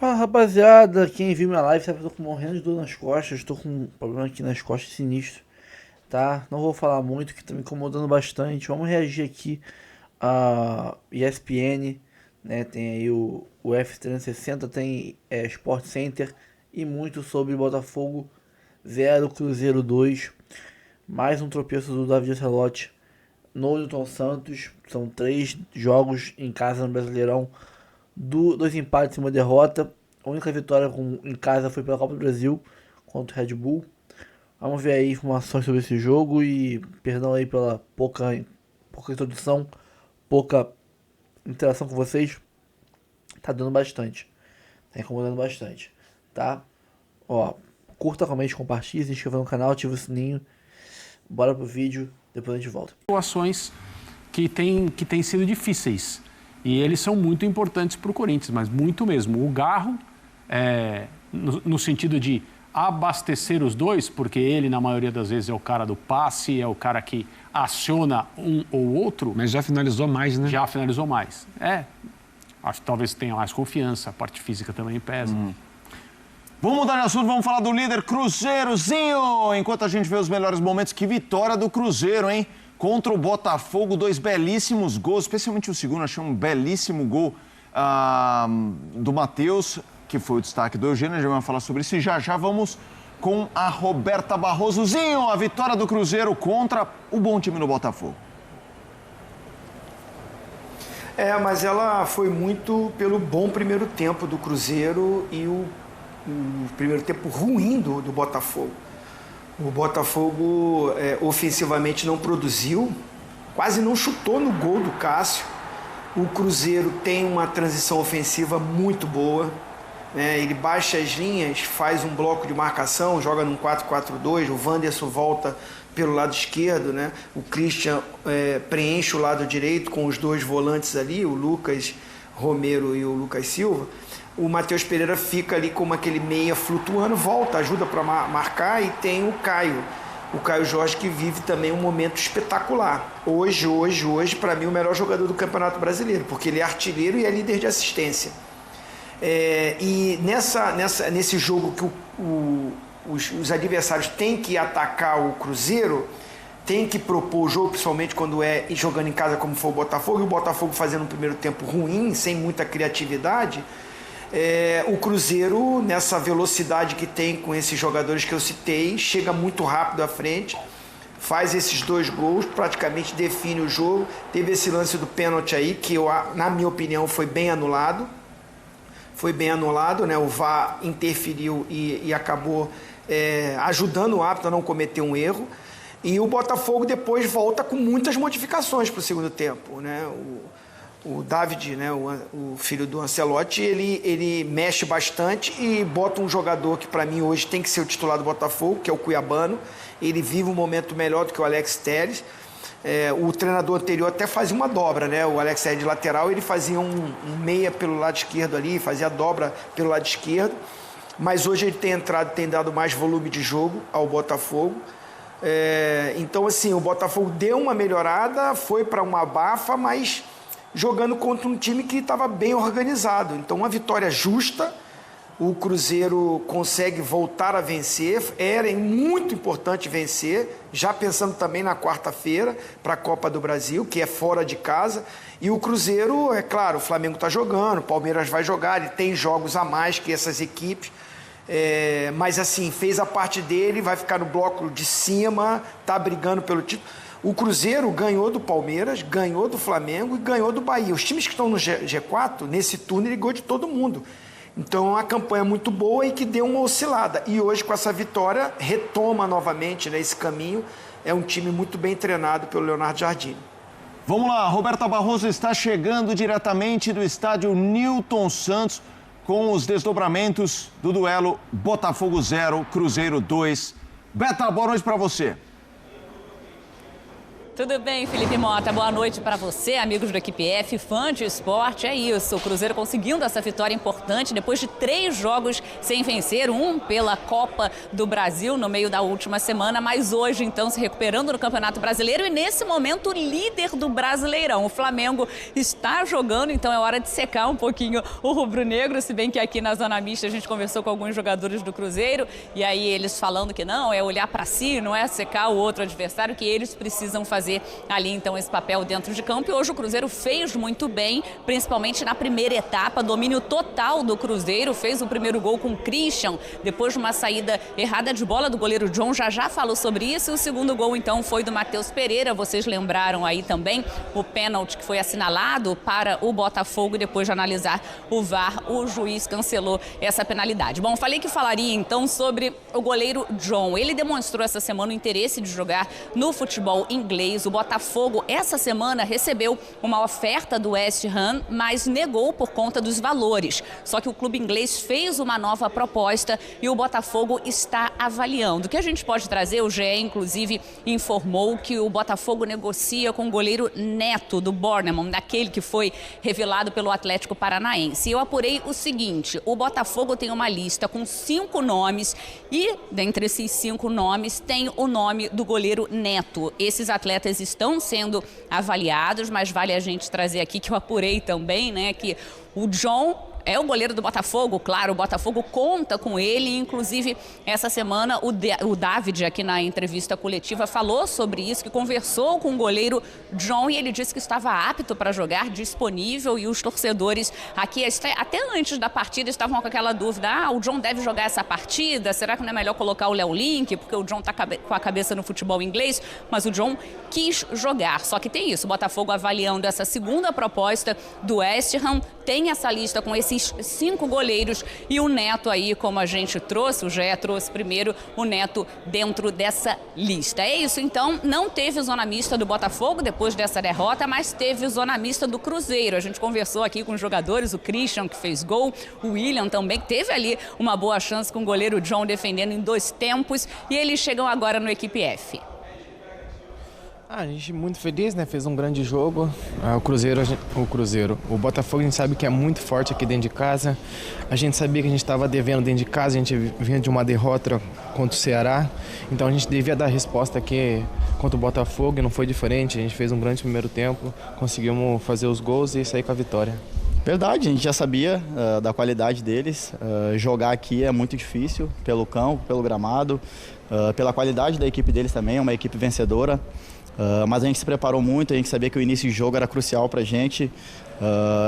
Fala rapaziada, quem viu minha live sabe que eu tô morrendo de dor nas costas, tô com um problema aqui nas costas sinistro, tá? Não vou falar muito, que tá me incomodando bastante. Vamos reagir aqui a ESPN, né? Tem aí o F360, tem Sport Center e muito sobre Botafogo 0, Cruzeiro 2. Mais um tropeço do David Ancelotti no Newton Santos. São 3 jogos em casa no Brasileirão, dois empates e uma derrota. A única vitória em casa foi pela Copa do Brasil contra o Red Bull. Vamos ver aí informações sobre esse jogo e perdão aí pela pouca introdução, pouca interação com vocês. Tá dando bastante, tá incomodando bastante, tá? Ó, curta, comente, compartilhe, se inscreva no canal, ativa o sininho. Bora pro vídeo, depois a gente volta. Situações que têm sido difíceis. E eles são muito importantes para o Corinthians, mas muito mesmo. O Garro, no sentido de abastecer os dois, porque ele, na maioria das vezes, é o cara do passe, é o cara que aciona um ou outro. Mas já finalizou mais, né? Já finalizou mais. Acho que talvez tenha mais confiança, a parte física também pesa. Vamos mudar de assunto, vamos falar do líder Cruzeirozinho. Enquanto a gente vê os melhores momentos, que vitória do Cruzeiro, hein? Contra o Botafogo, 2 belíssimos gols, especialmente o segundo, achei um belíssimo gol do Matheus, que foi o destaque do Eugênio, a gente vai falar sobre isso. E já vamos com a Roberta Barrosozinho, a vitória do Cruzeiro contra o bom time do Botafogo. Mas ela foi muito pelo bom primeiro tempo do Cruzeiro e o primeiro tempo ruim do Botafogo. O Botafogo ofensivamente não produziu, quase não chutou no gol do Cássio. O Cruzeiro tem uma transição ofensiva muito boa, né? Ele baixa as linhas, faz um bloco de marcação, joga num 4-4-2, o Wanderson volta pelo lado esquerdo, né? O Christian preenche o lado direito com os 2 volantes ali, o Lucas Romero e o Lucas Silva. O Matheus Pereira fica ali como aquele meia flutuando, volta, ajuda para marcar, e tem o Caio Jorge, que vive também um momento espetacular. Hoje, para mim, o melhor jogador do Campeonato Brasileiro, porque ele é artilheiro e é líder de assistência. E nesse jogo que os adversários têm que atacar o Cruzeiro, tem que propor o jogo, principalmente quando jogando em casa como foi o Botafogo, e o Botafogo fazendo um primeiro tempo ruim, sem muita criatividade. O Cruzeiro, nessa velocidade que tem com esses jogadores que eu citei, chega muito rápido à frente, faz esses 2 gols, praticamente define o jogo. Teve esse lance do pênalti aí, que na minha opinião foi bem anulado. Né? O VAR interferiu e acabou ajudando o árbitro a não cometer um erro. E o Botafogo depois volta com muitas modificações para o segundo tempo, né? O David, né, o filho do Ancelotti, ele mexe bastante e bota um jogador que para mim hoje tem que ser o titular do Botafogo, que é o Cuiabano. Ele vive um momento melhor do que o Alex Telles. O treinador anterior até fazia uma dobra, né? O Alex Telles de lateral, ele fazia um meia pelo lado esquerdo ali, fazia a dobra pelo lado esquerdo. Mas hoje ele tem entrado, tem dado mais volume de jogo ao Botafogo. Então, assim, o Botafogo deu uma melhorada, foi para uma abafa, mas jogando contra um time que estava bem organizado. Então, uma vitória justa. O Cruzeiro consegue voltar a vencer. Era muito importante vencer, já pensando também na quarta-feira para a Copa do Brasil, que é fora de casa. E o Cruzeiro, é claro, o Flamengo está jogando, o Palmeiras vai jogar, ele tem jogos a mais que essas equipes. Mas assim, fez a parte dele, vai ficar no bloco de cima, está brigando pelo título. O Cruzeiro ganhou do Palmeiras, ganhou do Flamengo e ganhou do Bahia. Os times que estão no G4, nesse turno, ele ganhou de todo mundo. Então, é uma campanha muito boa e que deu uma oscilada. E hoje, com essa vitória, retoma novamente, né, esse caminho. É um time muito bem treinado pelo Leonardo Jardim. Vamos lá, Roberta Barroso está chegando diretamente do estádio Newton Santos com os desdobramentos do duelo Botafogo 0, Cruzeiro 2. Beta, boa noite para você. Tudo bem, Felipe Mota? Boa noite para você, amigos do Equipe F, fã de esporte. É isso, o Cruzeiro conseguindo essa vitória importante depois de 3 jogos sem vencer, um pela Copa do Brasil no meio da última semana, mas hoje então se recuperando no Campeonato Brasileiro e nesse momento líder do Brasileirão. O Flamengo está jogando, então é hora de secar um pouquinho o rubro-negro, se bem que aqui na Zona Mista a gente conversou com alguns jogadores do Cruzeiro e aí eles falando que não, é olhar para si, não é secar o outro adversário, que eles precisam fazer ali então esse papel dentro de campo. E hoje o Cruzeiro fez muito bem, principalmente na primeira etapa, domínio total do Cruzeiro, fez o primeiro gol com o Christian, depois de uma saída errada de bola do goleiro John, já falou sobre isso, e o segundo gol então foi do Matheus Pereira. Vocês lembraram aí também o pênalti que foi assinalado para o Botafogo, e depois de analisar o VAR, o juiz cancelou essa penalidade. Bom, falei que falaria então sobre o goleiro John. Ele demonstrou essa semana o interesse de jogar no futebol inglês. O Botafogo, essa semana, recebeu uma oferta do West Ham, mas negou por conta dos valores. Só que o clube inglês fez uma nova proposta e o Botafogo está avaliando. O que a gente pode trazer, o GE, inclusive, informou que o Botafogo negocia com o goleiro Neto, do Bournemouth, daquele que foi revelado pelo Atlético Paranaense. Eu apurei o seguinte, o Botafogo tem uma lista com 5 nomes e, dentre esses 5 nomes, tem o nome do goleiro Neto. Esses atletas estão sendo avaliados, mas vale a gente trazer aqui que eu apurei também, né, que o John é o goleiro do Botafogo, claro, o Botafogo conta com ele, inclusive essa semana o David aqui na entrevista coletiva falou sobre isso, que conversou com o goleiro John e ele disse que estava apto para jogar, disponível, e os torcedores aqui, até antes da partida, estavam com aquela dúvida, o John deve jogar essa partida, será que não é melhor colocar o Léo Link, porque o John está com a cabeça no futebol inglês, mas o John quis jogar, só que tem isso, o Botafogo avaliando essa segunda proposta do West Ham, tem essa lista com esses 5 goleiros e o Neto aí, como a gente trouxe, o GE trouxe primeiro o Neto dentro dessa lista. É isso, então, não teve zona mista do Botafogo depois dessa derrota, mas teve zona mista do Cruzeiro. A gente conversou aqui com os jogadores, o Christian, que fez gol, o William também, que teve ali uma boa chance com o goleiro John defendendo em 2 tempos, e eles chegam agora no Equipe F. A gente muito feliz, né? Fez um grande jogo. O Botafogo a gente sabe que é muito forte aqui dentro de casa. A gente sabia que a gente estava devendo dentro de casa, a gente vinha de uma derrota contra o Ceará. Então a gente devia dar resposta aqui contra o Botafogo e não foi diferente. A gente fez um grande primeiro tempo, conseguimos fazer os gols e sair com a vitória. Verdade, a gente já sabia da qualidade deles. Jogar aqui é muito difícil, pelo campo, pelo gramado, pela qualidade da equipe deles também, é uma equipe vencedora. Mas a gente se preparou muito, a gente sabia que o início de jogo era crucial para a gente.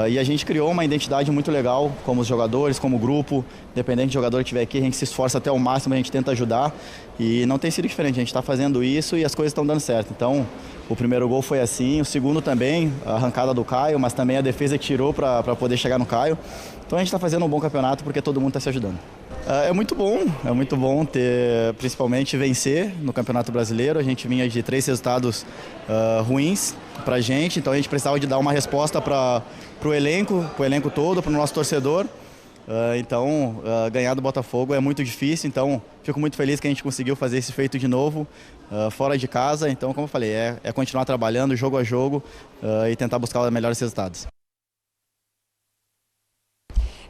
E a gente criou uma identidade muito legal, como os jogadores, como grupo. Independente do jogador que estiver aqui, a gente se esforça até o máximo, a gente tenta ajudar. E não tem sido diferente, a gente está fazendo isso e as coisas estão dando certo. Então, o primeiro gol foi assim, o segundo também, a arrancada do Caio, mas também a defesa que tirou para poder chegar no Caio. Então a gente está fazendo um bom campeonato porque todo mundo está se ajudando. É muito bom ter, principalmente vencer no Campeonato Brasileiro. A gente vinha de 3 resultados ruins para a gente, então a gente precisava de dar uma resposta para o elenco todo, para o nosso torcedor. Então, ganhar do Botafogo é muito difícil, então fico muito feliz que a gente conseguiu fazer esse feito de novo, fora de casa. Então, como eu falei, é continuar trabalhando jogo a jogo e tentar buscar os melhores resultados.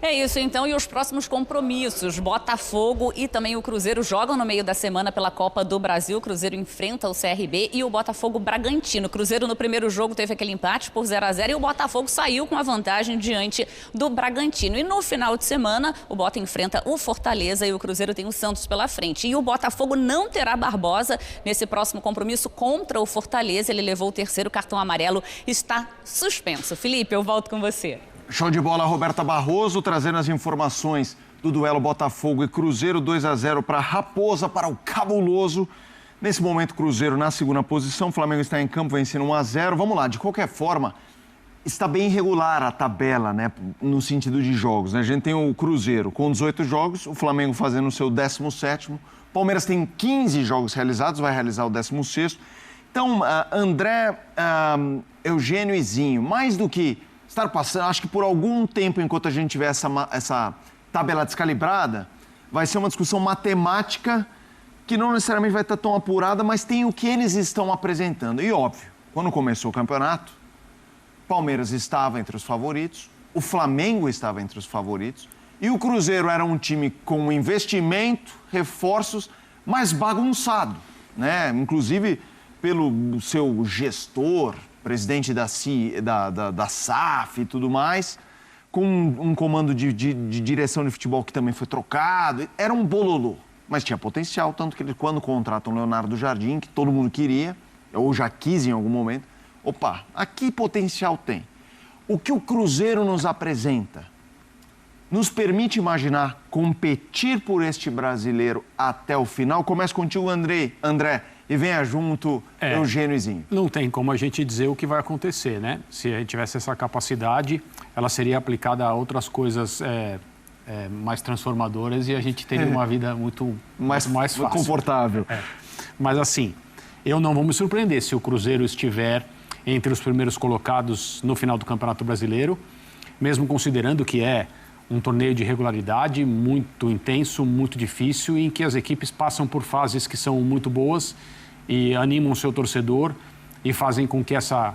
É isso, então, e os próximos compromissos? Botafogo e também o Cruzeiro jogam no meio da semana pela Copa do Brasil. O Cruzeiro enfrenta o CRB e o Botafogo Bragantino. O Cruzeiro no primeiro jogo teve aquele empate por 0-0 e o Botafogo saiu com a vantagem diante do Bragantino. E no final de semana, o Bota enfrenta o Fortaleza e o Cruzeiro tem o Santos pela frente. E o Botafogo não terá Barbosa nesse próximo compromisso contra o Fortaleza. Ele levou o 3º cartão amarelo, está suspenso. Felipe, eu volto com você. Show de bola, Roberta Barroso, trazendo as informações do duelo Botafogo e Cruzeiro, 2-0 para Raposa, para o Cabuloso. Nesse momento, Cruzeiro na segunda posição, o Flamengo está em campo vencendo 1-0. Vamos lá, de qualquer forma, está bem irregular a tabela, né, no sentido de jogos, né? A gente tem o Cruzeiro com 18 jogos, o Flamengo fazendo o seu 17º, Palmeiras tem 15 jogos realizados, vai realizar o 16º. Então, André, Eugênio e Zinho, mais do que estar passando, acho que por algum tempo, enquanto a gente tiver essa tabela descalibrada, vai ser uma discussão matemática que não necessariamente vai estar tão apurada, mas tem o que eles estão apresentando. E óbvio, quando começou o campeonato, o Palmeiras estava entre os favoritos, o Flamengo estava entre os favoritos e o Cruzeiro era um time com investimento, reforços, mas bagunçado, né? Inclusive pelo seu gestor, presidente da SAF e tudo mais, com um comando de direção de futebol que também foi trocado. Era um bololô, mas tinha potencial, tanto que ele, quando contratam o Leonardo Jardim, que todo mundo queria, ou já quis em algum momento, opa, aqui potencial tem. O que o Cruzeiro nos apresenta nos permite imaginar competir por este brasileiro até o final? Começa contigo, André, e venha junto Eugênio e Zinho. Não tem como a gente dizer o que vai acontecer, né? Se a gente tivesse essa capacidade, ela seria aplicada a outras coisas mais transformadoras e a gente teria uma vida muito mais fácil. Confortável. Mas assim, eu não vou me surpreender se o Cruzeiro estiver entre os primeiros colocados no final do Campeonato Brasileiro, mesmo considerando que é um torneio de regularidade muito intenso, muito difícil, em que as equipes passam por fases que são muito boas e animam o seu torcedor e fazem com que essa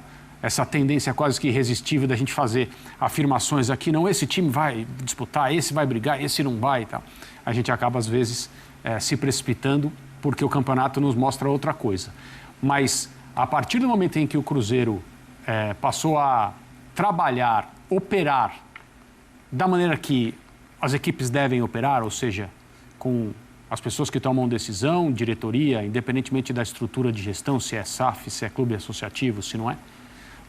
tendência quase que irresistível da gente fazer afirmações aqui, não, esse time vai disputar, esse vai brigar, esse não vai e tal. A gente acaba, às vezes, se precipitando porque o campeonato nos mostra outra coisa. Mas, a partir do momento em que o Cruzeiro passou a trabalhar, operar da maneira que as equipes devem operar, ou seja, com as pessoas que tomam decisão, diretoria, independentemente da estrutura de gestão, se é SAF, se é clube associativo, se não é,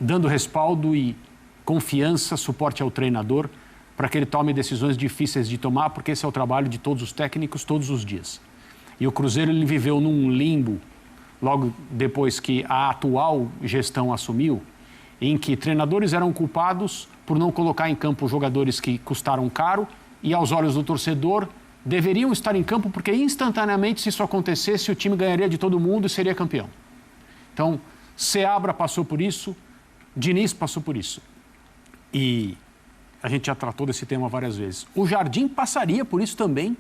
dando respaldo e confiança, suporte ao treinador para que ele tome decisões difíceis de tomar, porque esse é o trabalho de todos os técnicos todos os dias. E o Cruzeiro ele viveu num limbo, logo depois que a atual gestão assumiu, em que treinadores eram culpados por não colocar em campo jogadores que custaram caro e, aos olhos do torcedor, deveriam estar em campo porque, instantaneamente, se isso acontecesse, o time ganharia de todo mundo e seria campeão. Então, Seabra passou por isso, Diniz passou por isso. E a gente já tratou desse tema várias vezes. O Jardim passaria por isso também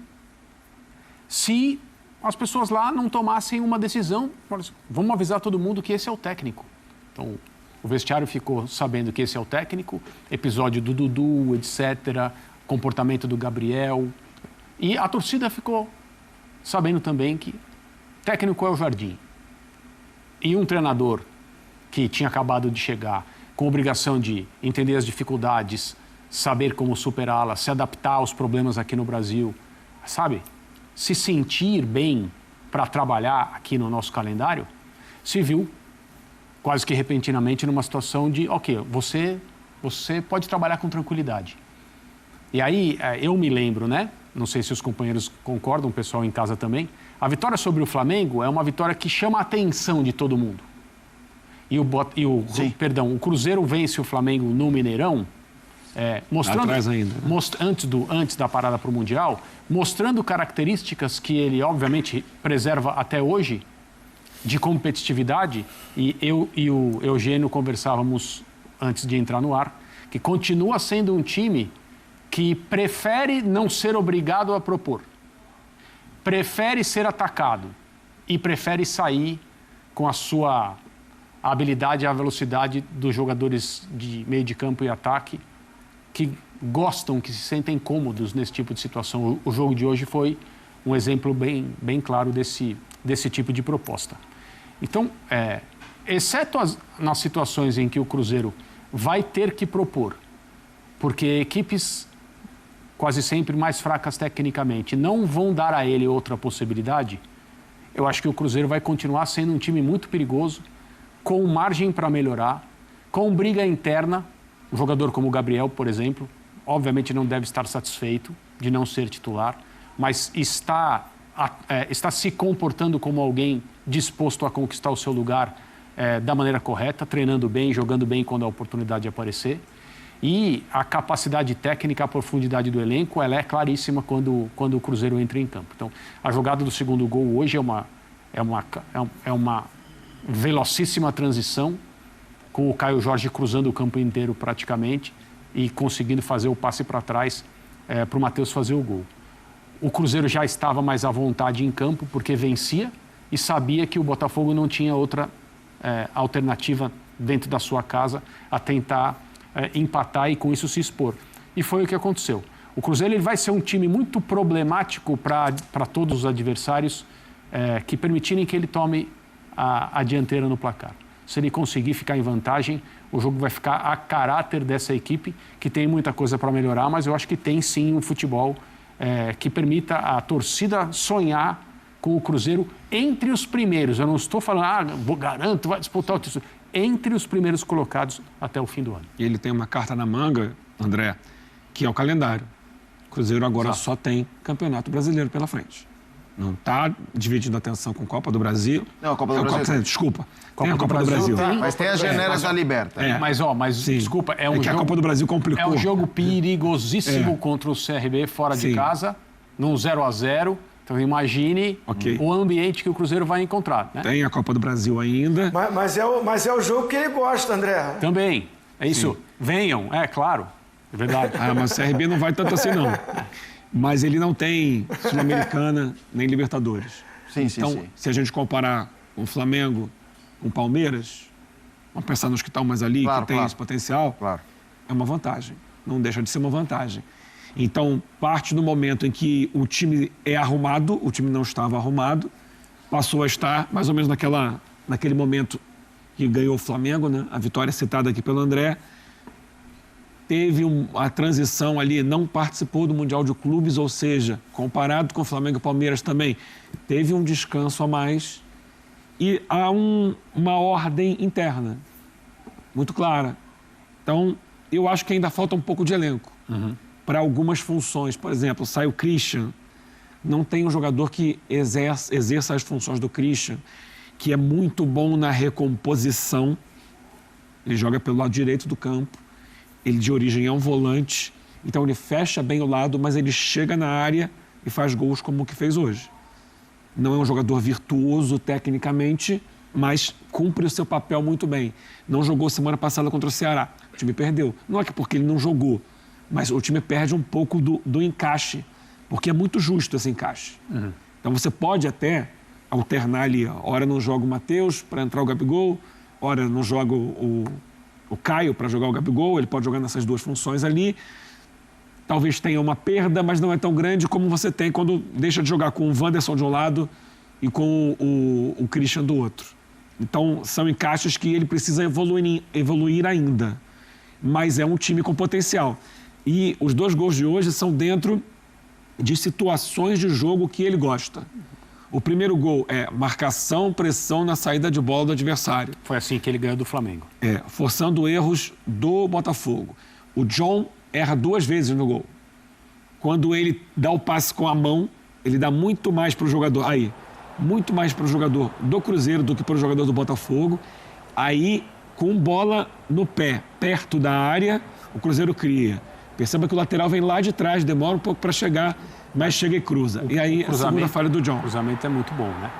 se as pessoas lá não tomassem uma decisão. Vamos avisar todo mundo que esse é o técnico. Então, o vestiário ficou sabendo que esse é o técnico, episódio do Dudu, etc., comportamento do Gabriel. E a torcida ficou sabendo também que técnico é o Jardim. E um treinador que tinha acabado de chegar, com obrigação de entender as dificuldades, saber como superá-las, se adaptar aos problemas aqui no Brasil, sabe? Se sentir bem para trabalhar aqui no nosso calendário, se viu quase que repentinamente numa situação de, ok, você pode trabalhar com tranquilidade. E aí, eu me lembro, né? Não sei se os companheiros concordam, o pessoal em casa também, a vitória sobre o Flamengo é uma vitória que chama a atenção de todo mundo. E o Cruzeiro vence o Flamengo no Mineirão, mostrando, atrás ainda, né? antes da parada para o Mundial, mostrando características que ele, obviamente, preserva até hoje, de competitividade, e eu e o Eugênio conversávamos antes de entrar no ar, que continua sendo um time que prefere não ser obrigado a propor, prefere ser atacado e prefere sair com a sua habilidade e a velocidade dos jogadores de meio de campo e ataque que gostam, que se sentem cômodos nesse tipo de situação. O jogo de hoje foi um exemplo bem claro desse tipo de proposta. Então, exceto nas situações em que o Cruzeiro vai ter que propor, porque equipes quase sempre mais fracas tecnicamente não vão dar a ele outra possibilidade, eu acho que o Cruzeiro vai continuar sendo um time muito perigoso, com margem para melhorar, com briga interna. Um jogador como o Gabriel, por exemplo, obviamente não deve estar satisfeito de não ser titular, mas está se comportando como alguém disposto a conquistar o seu lugar da maneira correta, treinando bem, jogando bem quando a oportunidade aparecer. E a capacidade técnica, a profundidade do elenco, ela é claríssima quando o Cruzeiro entra em campo. Então, a jogada do segundo gol hoje é uma velocíssima transição, com o Caio Jorge cruzando o campo inteiro praticamente e conseguindo fazer o passe para trás para o Matheus fazer o gol. O Cruzeiro já estava mais à vontade em campo porque vencia e sabia que o Botafogo não tinha outra alternativa dentro da sua casa a tentar empatar e com isso se expor. E foi o que aconteceu. O Cruzeiro ele vai ser um time muito problemático para todos os adversários que permitirem que ele tome a dianteira no placar. Se ele conseguir ficar em vantagem, o jogo vai ficar a caráter dessa equipe, que tem muita coisa para melhorar, mas eu acho que tem sim um futebol que permita a torcida sonhar com o Cruzeiro entre os primeiros. Eu não estou falando, garanto, vai disputar o título. Entre os primeiros colocados até o fim do ano. E ele tem uma carta na manga, André, que é o calendário. O Cruzeiro agora só tem Campeonato Brasileiro pela frente. Não está dividindo a atenção com Copa do Brasil. Não, a Copa do Brasil. Desculpa. Tem a Copa do Brasil. Mas tem as janelas da Liberta. Mas desculpa, é um que jogo... a Copa do Brasil complicou. É um jogo perigosíssimo contra o CRB fora de casa, num 0-0. Então imagine o ambiente que o Cruzeiro vai encontrar. Né? Tem a Copa do Brasil ainda. Mas é o jogo que ele gosta, André. Também. É isso. Sim. Venham, claro. É verdade. Mas o CRB não vai tanto assim, não. Mas ele não tem Sul-Americana nem Libertadores. Então, se a gente comparar com o Flamengo, com o Palmeiras, vamos pensar nos que estão mais ali, que tem esse potencial, é uma vantagem. Não deixa de ser uma vantagem. Então, parte do momento em que o time é arrumado, o time não estava arrumado, passou a estar mais ou menos naquele momento que ganhou o Flamengo, né? A vitória citada aqui pelo André. Teve a transição ali, não participou do Mundial de Clubes, ou seja, comparado com o Flamengo e Palmeiras também, teve um descanso a mais e há uma ordem interna muito clara. Então, eu acho que ainda falta um pouco de elenco para algumas funções. Por exemplo, sai o Christian, não tem um jogador que exerça as funções do Christian, que é muito bom na recomposição. Ele joga pelo lado direito do campo. Ele, de origem, é um volante, então ele fecha bem o lado, mas ele chega na área e faz gols como o que fez hoje. Não é um jogador virtuoso tecnicamente, mas cumpre o seu papel muito bem. Não jogou semana passada contra o Ceará, o time perdeu. Não é que porque ele não jogou, mas o time perde um pouco do encaixe, porque é muito justo esse encaixe. Então você pode até alternar ali, hora não joga o Matheus para entrar o Gabigol, hora não joga o Caio para jogar o Gabigol, ele pode jogar nessas duas funções ali. Talvez tenha uma perda, mas não é tão grande como você tem quando deixa de jogar com o Wanderson de um lado e com o Christian do outro. Então, são encaixes que ele precisa evoluir ainda. Mas é um time com potencial. E os 2 gols de hoje são dentro de situações de jogo que ele gosta. O primeiro gol é marcação, pressão na saída de bola do adversário. Foi assim que ele ganhou do Flamengo. Forçando erros do Botafogo. O John erra 2 vezes no gol. Quando ele dá o passe com a mão, ele dá muito mais para o jogador. Muito mais para o jogador do Cruzeiro do que para o jogador do Botafogo. Aí, com bola no pé, perto da área, o Cruzeiro cria. Perceba que o lateral vem lá de trás, demora um pouco para chegar, mas chega e cruza. E aí, a segunda falha do John. O cruzamento é muito bom, né?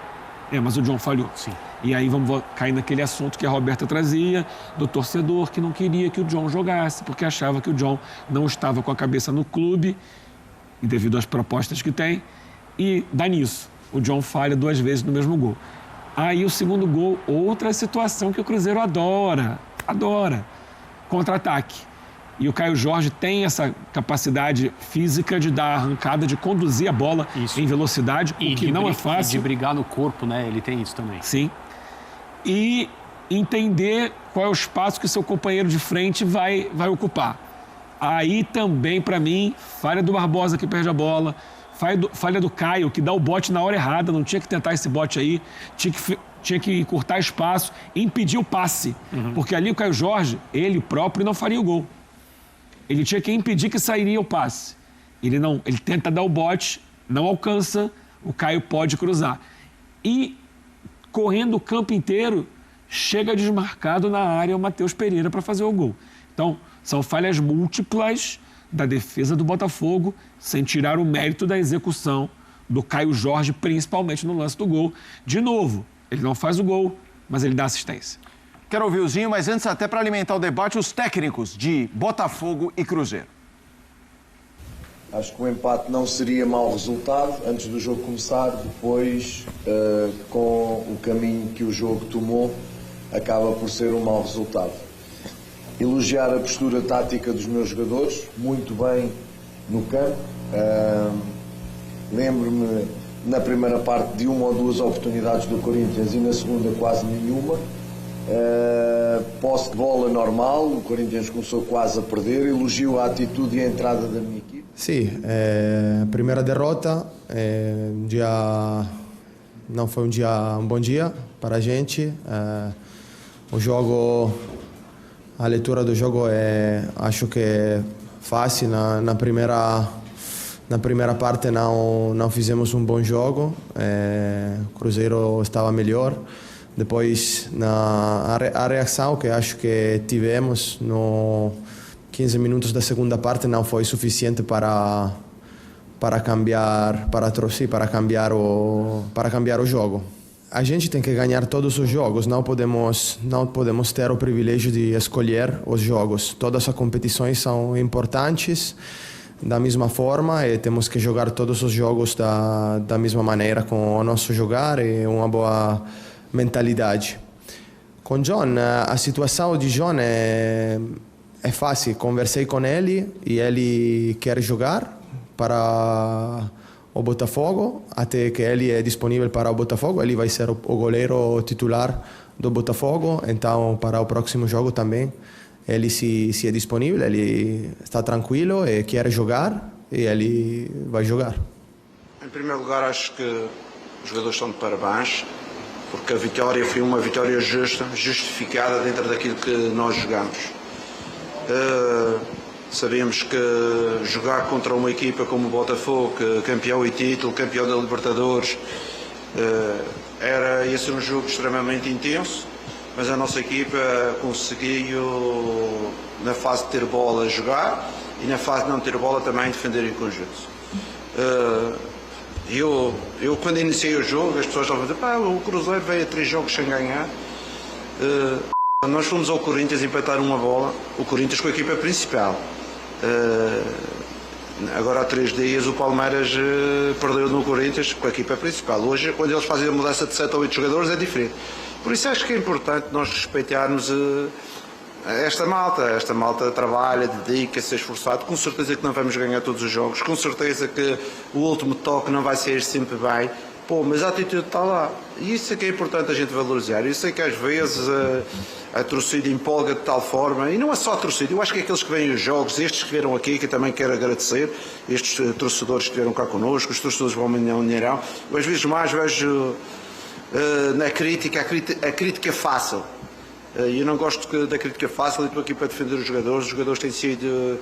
Mas o John falhou. Sim. E aí vamos cair naquele assunto que a Roberta trazia, do torcedor que não queria que o John jogasse, porque achava que o John não estava com a cabeça no clube, e devido às propostas que tem, e dá nisso. O John falha 2 vezes no mesmo gol. Aí o segundo gol, outra situação que o Cruzeiro adora. Contra-ataque. E o Caio Jorge tem essa capacidade física de dar a arrancada, de conduzir a bola em velocidade, o que não é fácil. E de brigar no corpo, né? Ele tem isso também. Sim. E entender qual é o espaço que o seu companheiro de frente vai ocupar. Aí também, para mim, falha do Barbosa que perde a bola, falha do Caio que dá o bote na hora errada, não tinha que tentar esse bote aí, tinha que encurtar espaço e impedir o passe. Porque ali o Caio Jorge, ele próprio, não faria o gol. Ele tinha que impedir que sairia o passe. Ele tenta dar o bote, não alcança, o Caio pode cruzar. E, correndo o campo inteiro, chega desmarcado na área o Matheus Pereira para fazer o gol. Então, são falhas múltiplas da defesa do Botafogo, sem tirar o mérito da execução do Caio Jorge, principalmente no lance do gol. De novo, ele não faz o gol, mas ele dá assistência. Quero ouvir o Zinho, mas antes, até para alimentar o debate, os técnicos de Botafogo e Cruzeiro. Acho que o empate não seria mau resultado antes do jogo começar, depois, com o caminho que o jogo tomou, acaba por ser um mau resultado. Elogiar a postura tática dos meus jogadores, muito bem no campo. Lembro-me na primeira parte de uma ou duas oportunidades do Corinthians e na segunda quase nenhuma. Posse de bola normal, o Corinthians começou quase a perder. Elogio a atitude e a entrada da minha equipe. Sì, primeira derrota, não foi um bom dia para a gente. O jogo, a leitura do jogo acho que é fácil. Na primeira parte não fizemos um bom jogo, o Cruzeiro estava melhor. Depois a reação que acho que tivemos no 15 minutos da segunda parte não foi suficiente para cambiar o jogo. A gente tem que ganhar todos os jogos, não podemos ter o privilégio de escolher os jogos. Todas as competições são importantes da mesma forma e temos que jogar todos os jogos da mesma maneira, com o nosso jogar e uma boa mentalidade. Com John, a situação de John é fácil. Conversei com ele e ele quer jogar para o Botafogo. Até que ele é disponível para o Botafogo, ele vai ser o goleiro titular do Botafogo. Então, para o próximo jogo também, ele se é disponível, ele está tranquilo e quer jogar e ele vai jogar. Em primeiro lugar, acho que os jogadores estão de parabéns, porque a vitória foi uma vitória justa, justificada dentro daquilo que nós jogamos. Sabemos que jogar contra uma equipa como o Botafogo, campeão e título, campeão da Libertadores, ia ser um jogo extremamente intenso, mas a nossa equipa conseguiu, na fase de ter bola, jogar e na fase de não ter bola também defender em conjunto. Eu quando iniciei o jogo, as pessoas estavam a dizer: o Cruzeiro veio a 3 jogos sem ganhar. Nós fomos ao Corinthians empatar uma bola, o Corinthians com a equipa principal. Agora há 3 dias o Palmeiras perdeu no Corinthians com a equipa principal. Hoje, quando eles fazem a mudança de 7 ou 8 jogadores, é diferente. Por isso acho que é importante nós respeitarmos esta malta trabalha, dedica-se, é esforçado. Com certeza que não vamos ganhar todos os jogos, com certeza que o último toque não vai ser sempre bem, mas a atitude está lá, e isso é que é importante a gente valorizar. Eu sei que às vezes a torcida empolga de tal forma, e não é só a torcida, eu acho que aqueles que vêm os jogos, estes que vieram aqui, que eu também quero agradecer, estes torcedores que vieram cá connosco, os torcedores do Mineirão, eu às vezes mais vejo na crítica, a crítica fácil. Eu não gosto da crítica fácil, e estou aqui para defender os jogadores têm sido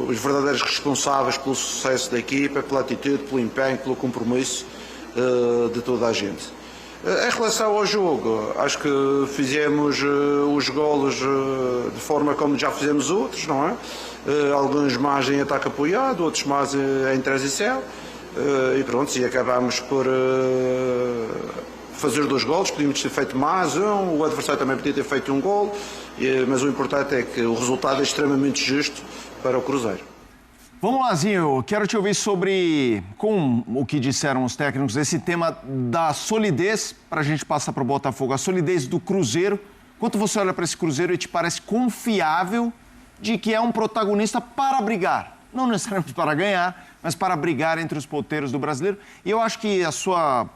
os verdadeiros responsáveis pelo sucesso da equipa, pela atitude, pelo empenho, pelo compromisso de toda a gente. Em relação ao jogo, acho que fizemos os golos de forma como já fizemos outros, não é? Alguns mais em ataque apoiado, outros mais em transição, e pronto, e acabámos por fazer 2 golos. Podíamos ter feito mais um, o adversário também podia ter feito um golo, mas o importante é que o resultado é extremamente justo para o Cruzeiro. Vamos lá, Zinho, quero te ouvir sobre, com o que disseram os técnicos, esse tema da solidez, para a gente passar para o Botafogo, a solidez do Cruzeiro. Quanto você olha para esse Cruzeiro e te parece confiável de que é um protagonista para brigar, não necessariamente para ganhar, mas para brigar entre os ponteiros do brasileiro. E eu acho que a sua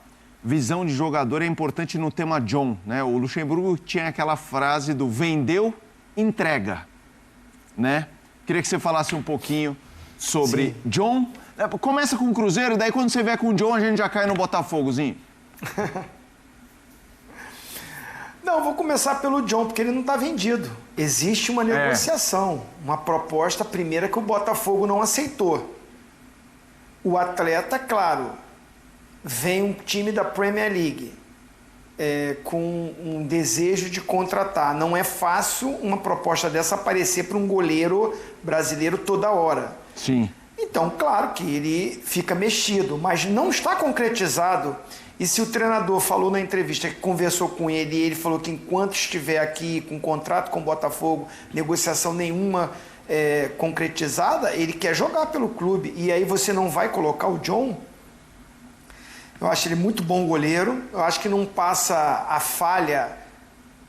visão de jogador é importante no tema John, né? O Luxemburgo tinha aquela frase do vendeu, entrega, né? Queria que você falasse um pouquinho sobre John. Começa com o Cruzeiro, daí quando você vier com o John, a gente já cai no Botafogozinho. Não, vou começar pelo John, porque ele não está vendido. Existe uma negociação, uma proposta primeira que o Botafogo não aceitou. O atleta, claro, vem um time da Premier League com um desejo de contratar. Não é fácil uma proposta dessa aparecer para um goleiro brasileiro toda hora. Sim. Então, claro que ele fica mexido, mas não está concretizado. E se o treinador falou na entrevista que conversou com ele e ele falou que enquanto estiver aqui com contrato com o Botafogo, negociação nenhuma concretizada, ele quer jogar pelo clube. E aí você não vai colocar o John? Eu acho ele muito bom goleiro. Eu acho que não passa a falha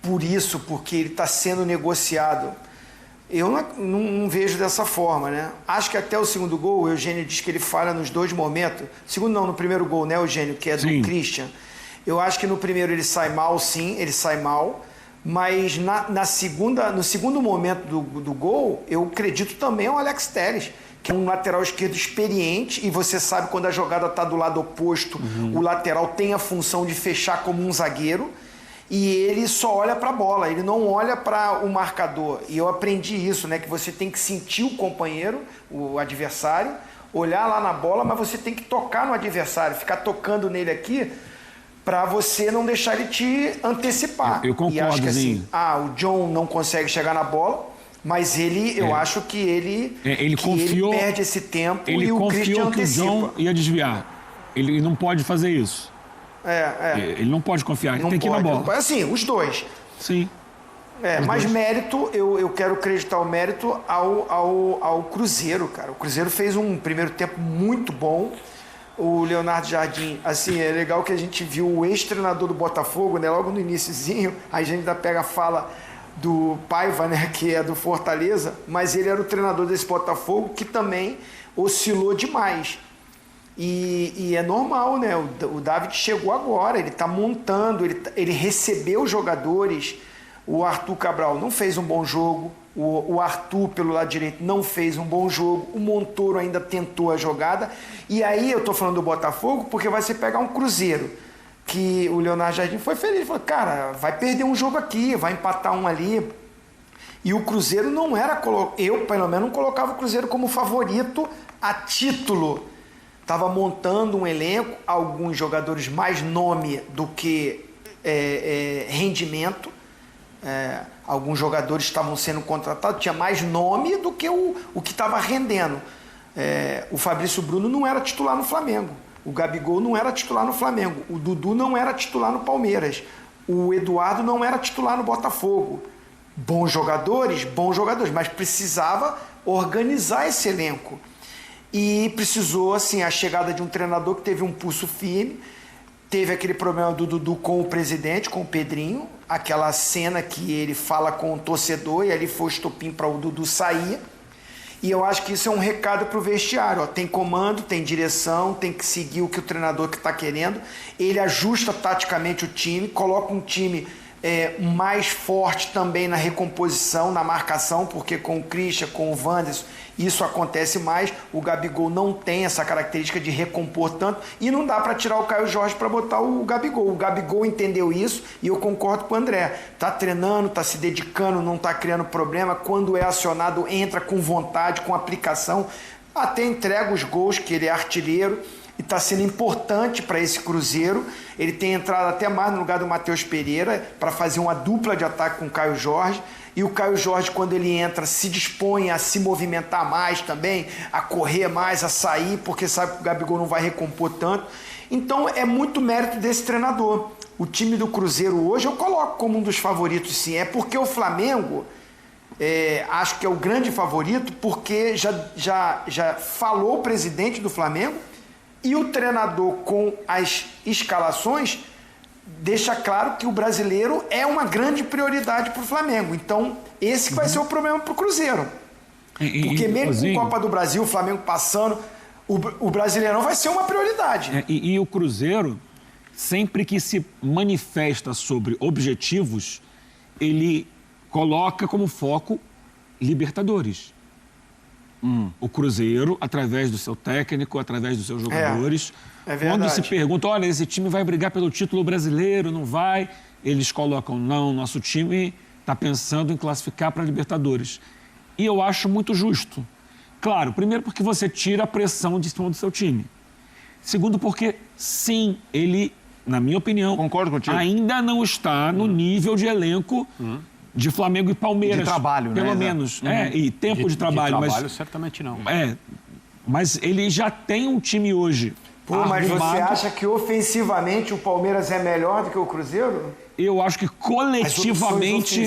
por isso, porque ele está sendo negociado. Eu não vejo dessa forma, né? Acho que até o segundo gol, o Eugênio diz que ele falha nos 2 momentos. Segundo não, no primeiro gol, né, Eugênio, que é do Christian. Eu acho que no primeiro ele sai mal, sim, ele sai mal. Mas no segundo momento do gol, eu acredito também ao Alex Telles, que é um lateral esquerdo experiente, e você sabe quando a jogada está do lado oposto, o lateral tem a função de fechar como um zagueiro, e ele só olha para a bola, ele não olha para o marcador. E eu aprendi isso, né, que você tem que sentir o companheiro, o adversário, olhar lá na bola, mas você tem que tocar no adversário, ficar tocando nele aqui, para você não deixar ele te antecipar. Eu concordo, e acho que assim, Zinho. o John não consegue chegar na bola, mas eu acho que ele perde esse tempo e o Christian antecipa. Ele confiou que o John ia desviar. Ele não pode fazer isso. Ele não pode confiar, ele tem que ir na bola. Assim, os dois. Sim. Mas mérito, eu quero acreditar o mérito ao Cruzeiro, cara. O Cruzeiro fez um primeiro tempo muito bom. O Leonardo Jardim, assim, é legal que a gente viu o ex-treinador do Botafogo, né? Logo no iniciozinho, a gente ainda pega a fala do Paiva, né? Que é do Fortaleza, mas ele era o treinador desse Botafogo que também oscilou demais. E é normal, né? O David chegou agora, ele está montando, ele recebeu os jogadores. O Arthur Cabral não fez um bom jogo, o Arthur pelo lado direito não fez um bom jogo, o Montoro ainda tentou a jogada. E aí eu tô falando do Botafogo porque vai ser pegar um Cruzeiro, que o Leonardo Jardim foi feliz, ele falou, cara, vai perder um jogo aqui, vai empatar um ali. E o Cruzeiro não era, eu pelo menos não colocava o Cruzeiro como favorito a título. Estava montando um elenco, alguns jogadores mais nome do que rendimento. Alguns jogadores estavam sendo contratados, tinha mais nome do que o que estava rendendo. O Fabrício Bruno não era titular no Flamengo, o Gabigol não era titular no Flamengo, o Dudu não era titular no Palmeiras, o Eduardo não era titular no Botafogo. Bons jogadores, mas precisava organizar esse elenco. E precisou, assim, a chegada de um treinador que teve um pulso firme. Teve aquele problema do Dudu com o presidente, com o Pedrinho, aquela cena que ele fala com o torcedor e ali foi o estopim para o Dudu sair. E eu acho que isso é um recado para o vestiário. Tem comando, tem direção, tem que seguir o que o treinador que está querendo. Ele ajusta taticamente o time, coloca um time mais forte também na recomposição, na marcação, porque com o Christian, com o Wanderson, isso acontece mais. O Gabigol não tem essa característica de recompor tanto e não dá para tirar o Caio Jorge para botar o Gabigol. O Gabigol entendeu isso e eu concordo com o André. Tá treinando, tá se dedicando, não tá criando problema. Quando é acionado, entra com vontade, com aplicação. Até entrega os gols, que ele é artilheiro e está sendo importante para esse Cruzeiro. Ele tem entrado até mais no lugar do Matheus Pereira para fazer uma dupla de ataque com o Caio Jorge. E o Caio Jorge, quando ele entra, se dispõe a se movimentar mais também, a correr mais, a sair, porque sabe que o Gabigol não vai recompor tanto. Então é muito mérito desse treinador. O time do Cruzeiro hoje eu coloco como um dos favoritos, sim. É porque o Flamengo, acho que é o grande favorito, porque já falou o presidente do Flamengo e o treinador com as escalações deixa claro que o brasileiro é uma grande prioridade para o Flamengo. Então, esse vai ser o problema para o Cruzeiro. Porque mesmo com a Copa do Brasil, o Flamengo passando, o Brasileirão vai ser uma prioridade. E o Cruzeiro, sempre que se manifesta sobre objetivos, ele coloca como foco Libertadores. O Cruzeiro, através do seu técnico, através dos seus jogadores. Quando se pergunta, olha, esse time vai brigar pelo título brasileiro, não vai? Eles colocam, não, nosso time está pensando em classificar para a Libertadores. E eu acho muito justo. Claro, primeiro porque você tira a pressão de cima do seu time. Segundo porque, sim, ele, na minha opinião, concordo contigo, ainda não está no nível de elenco de Flamengo e Palmeiras. De trabalho, pelo menos. E tempo de trabalho. De trabalho, certamente não. Mas ele já tem um time hoje. Mas você acha que ofensivamente o Palmeiras é melhor do que o Cruzeiro? Eu acho que coletivamente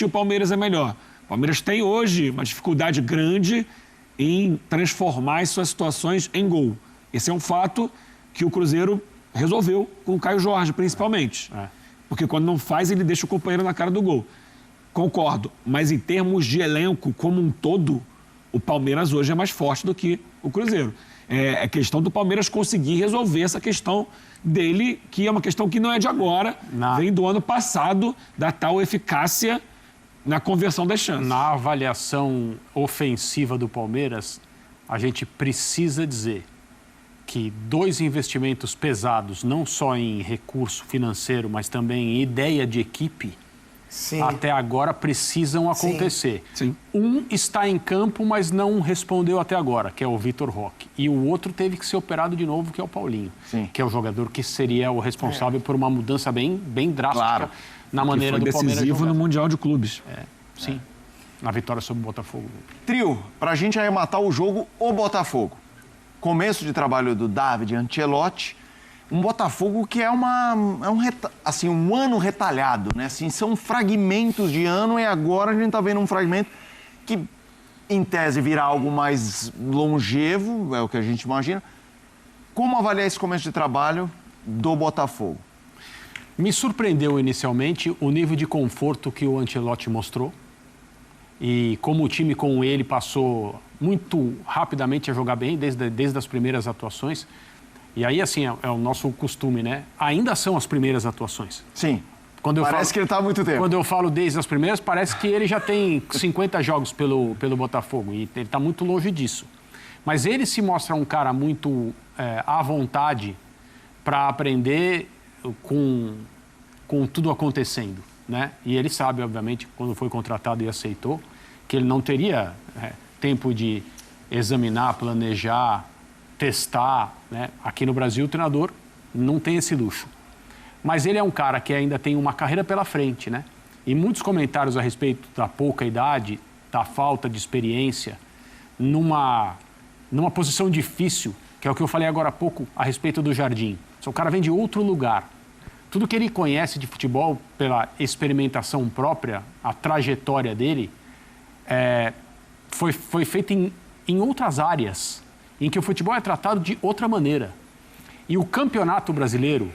o Palmeiras é melhor. O Palmeiras tem hoje uma dificuldade grande em transformar as suas situações em gol. Esse é um fato que o Cruzeiro resolveu com o Caio Jorge, principalmente. Porque quando não faz, ele deixa o companheiro na cara do gol. Concordo, mas em termos de elenco como um todo, o Palmeiras hoje é mais forte do que o Cruzeiro. É questão do Palmeiras conseguir resolver essa questão dele, que é uma questão que não é de agora, vem do ano passado, da tal eficácia na conversão das chances. Na avaliação ofensiva do Palmeiras, a gente precisa dizer que 2 investimentos pesados, não só em recurso financeiro, mas também em ideia de equipe, Sim. até agora precisam acontecer. Sim. Um está em campo, mas não respondeu até agora, que é o Vitor Roque. E o outro teve que ser operado de novo, que é o Paulinho, que é o jogador que seria o responsável por uma mudança bem drástica na maneira do Palmeiras jogar. Decisivo no Mundial de Clubes. Sim, na vitória sobre o Botafogo. Trio, pra gente arrematar o jogo, o Botafogo. Começo de trabalho do David Ancelotti. Um Botafogo que é um ano retalhado, né? Assim, são fragmentos de ano e agora a gente está vendo um fragmento que, em tese, virá algo mais longevo, é o que a gente imagina. Como avaliar esse começo de trabalho do Botafogo? Me surpreendeu inicialmente o nível de conforto que o Ancelotti mostrou e como o time com ele passou muito rapidamente a jogar bem desde as primeiras atuações. E aí, assim, é o nosso costume, né? Ainda são as primeiras atuações. Sim. Parece que ele está há muito tempo. Quando eu falo desde as primeiras, parece que ele já tem 50 jogos pelo Botafogo. E ele está muito longe disso. Mas ele se mostra um cara muito à vontade para aprender com tudo acontecendo, né? E ele sabe, obviamente, quando foi contratado e aceitou, que ele não teria tempo de examinar, planejar, testar, né? Aqui no Brasil o treinador não tem esse luxo. Mas ele é um cara que ainda tem uma carreira pela frente, né? E muitos comentários a respeito da pouca idade, da falta de experiência, numa posição difícil, que é o que eu falei agora há pouco a respeito do Jardim. O cara vem de outro lugar. Tudo que ele conhece de futebol, pela experimentação própria, a trajetória dele, foi feita em outras áreas, em que o futebol é tratado de outra maneira. E o campeonato brasileiro,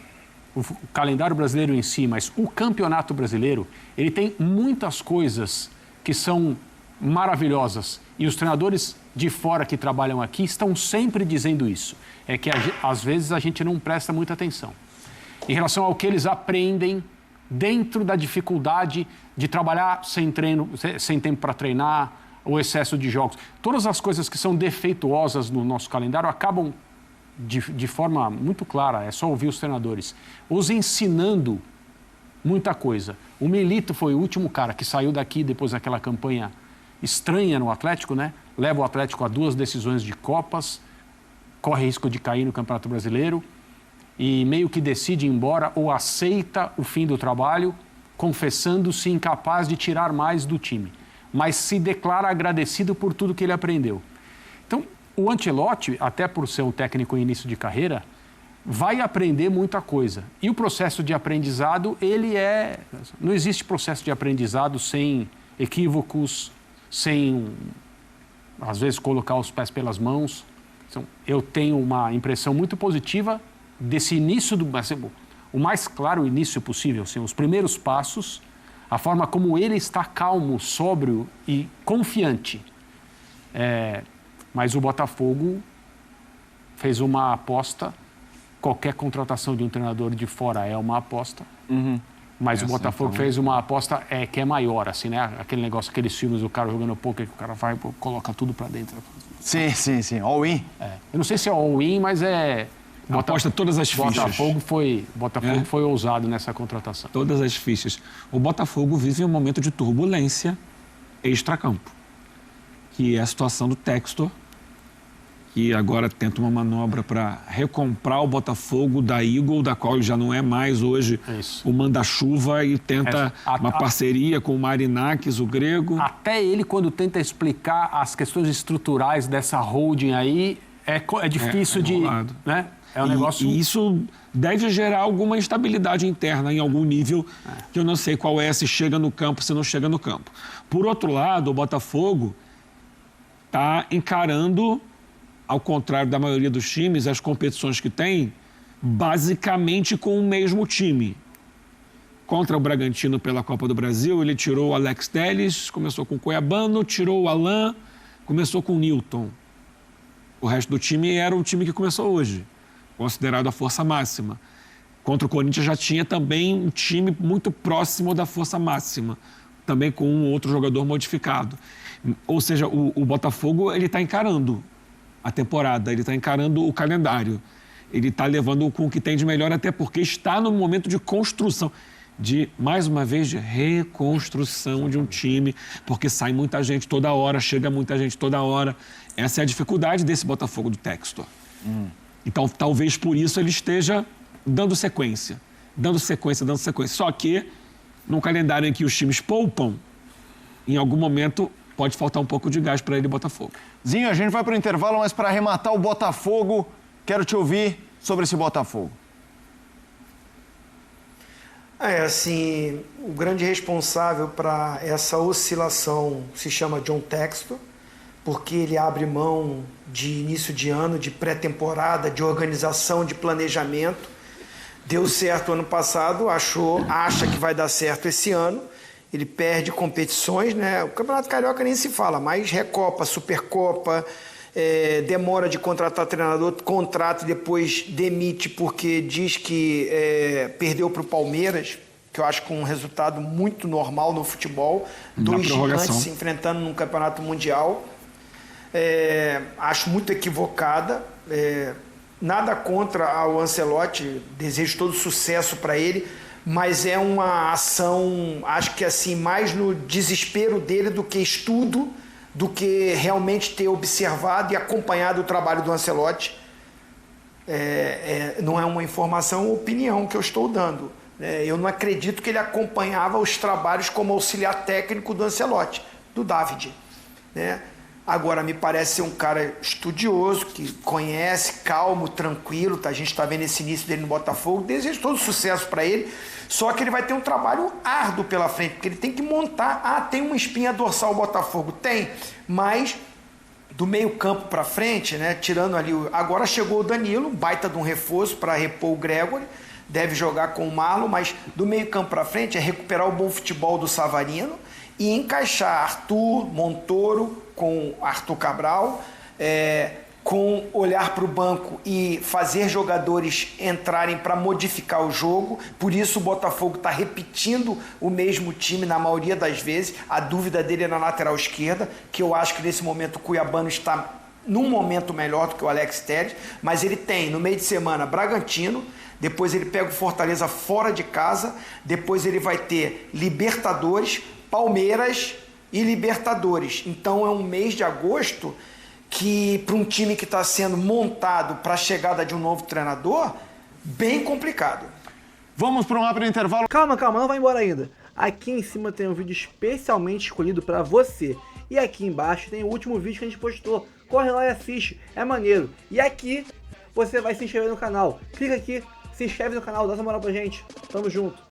o calendário brasileiro em si, mas o campeonato brasileiro, ele tem muitas coisas que são maravilhosas. E os treinadores de fora que trabalham aqui estão sempre dizendo isso. É que às vezes a gente não presta muita atenção em relação ao que eles aprendem dentro da dificuldade de trabalhar sem treino, sem tempo para treinar, o excesso de jogos. Todas as coisas que são defeituosas no nosso calendário acabam de forma muito clara, é só ouvir os treinadores, os ensinando muita coisa. O Milito foi o último cara que saiu daqui depois daquela campanha estranha no Atlético, né? Leva o Atlético a 2 decisões de Copas, corre risco de cair no Campeonato Brasileiro e meio que decide ir embora ou aceita o fim do trabalho, confessando-se incapaz de tirar mais do time, mas se declara agradecido por tudo que ele aprendeu. Então, o Ancelotti, até por ser um técnico em início de carreira, vai aprender muita coisa. E o processo de aprendizado, não existe processo de aprendizado sem equívocos, sem, às vezes, colocar os pés pelas mãos. Então, eu tenho uma impressão muito positiva desse início, o mais claro início possível, assim, os primeiros passos, a forma como ele está calmo, sóbrio e confiante. Mas o Botafogo fez uma aposta, qualquer contratação de um treinador de fora é uma aposta, mas o Botafogo fez uma aposta que é maior, assim, né? Aquele negócio, aqueles filmes do cara jogando poker, que o cara vai e coloca tudo pra dentro. Sim, all-in. Eu não sei se é all-in, mas aposta todas as fichas. Botafogo foi ousado nessa contratação. Todas as fichas. O Botafogo vive um momento de turbulência extracampo, que é a situação do Textor, que agora tenta uma manobra para recomprar o Botafogo da Eagle, da qual ele já não é mais hoje o manda-chuva, e tenta uma parceria com o Marinakis, o grego. Até ele, quando tenta explicar as questões estruturais dessa holding aí, é difícil de... Né? É um negócio... E isso deve gerar alguma instabilidade interna em algum nível, que eu não sei qual é, se chega no campo, se não chega no campo. Por outro lado, o Botafogo está encarando, ao contrário da maioria dos times, as competições que tem, basicamente com o mesmo time. contra o Bragantino pela Copa do Brasil, ele tirou o Alex Telles, começou com o Cuiabano, tirou o Alain, começou com o Newton. O resto do time era o time que começou hoje, considerado a força máxima. Contra o Corinthians já tinha também um time muito próximo da força máxima, também com um outro jogador modificado. Ou seja, o Botafogo ele está encarando a temporada, ele está encarando o calendário. Ele está levando com o que tem de melhor, até porque está no momento de construção, mais uma vez, de reconstrução de um time, porque sai muita gente toda hora, chega muita gente toda hora. Essa é a dificuldade desse Botafogo do Textor. Então, talvez por isso ele esteja dando sequência. Só que, num calendário em que os times poupam, em algum momento pode faltar um pouco de gás para ele, Botafogo. Zinho, a gente vai para o intervalo, mas para arrematar o Botafogo, quero te ouvir sobre esse Botafogo. Assim, o grande responsável para essa oscilação se chama John Textor, porque ele abre mão de início de ano, de pré-temporada, de organização, de planejamento. Deu certo ano passado, acha que vai dar certo esse ano. Ele perde competições, né? O Campeonato Carioca nem se fala, mas Recopa, Supercopa, demora de contratar treinador, contrata e depois demite porque diz que perdeu para o Palmeiras, que eu acho que um resultado muito normal no futebol. Dois gigantes se enfrentando num campeonato mundial. Acho muito equivocada. Nada contra o Ancelotti, desejo todo sucesso para ele, mas é uma ação, acho que assim, mais no desespero dele do que estudo, do que realmente ter observado e acompanhado o trabalho do Ancelotti. Não é uma informação ou opinião que eu estou dando. Eu não acredito que ele acompanhava os trabalhos como auxiliar técnico do Ancelotti, do David, né? Agora, me parece ser um cara estudioso, que conhece, calmo, tranquilo. A gente está vendo esse início dele no Botafogo. Desejo todo sucesso para ele. Só que ele vai ter um trabalho árduo pela frente, porque ele tem que montar. Tem uma espinha dorsal o Botafogo? Tem, mas do meio campo para frente, né, tirando ali... Agora chegou o Danilo, baita de um reforço para repor o Gregory. Deve jogar com o Marlon, mas do meio campo para frente é recuperar o bom futebol do Savarino e encaixar Arthur, Montoro com Arthur Cabral, com olhar para o banco e fazer jogadores entrarem para modificar o jogo. Por isso o Botafogo está repetindo o mesmo time na maioria das vezes. A dúvida dele é na lateral esquerda, que eu acho que nesse momento o Cuiabano está num momento melhor do que o Alex Telles, mas ele tem no meio de semana Bragantino, depois ele pega o Fortaleza fora de casa, depois ele vai ter Libertadores, Palmeiras e Libertadores. Então é um mês de agosto que, para um time que está sendo montado para a chegada de um novo treinador, bem complicado. Vamos para um rápido intervalo. Calma, não vai embora ainda. Aqui em cima tem um vídeo especialmente escolhido para você. E aqui embaixo tem o último vídeo que a gente postou. Corre lá e assiste, é maneiro. E aqui você vai se inscrever no canal. Clica aqui, se inscreve no canal, dá essa moral pra gente. Tamo junto.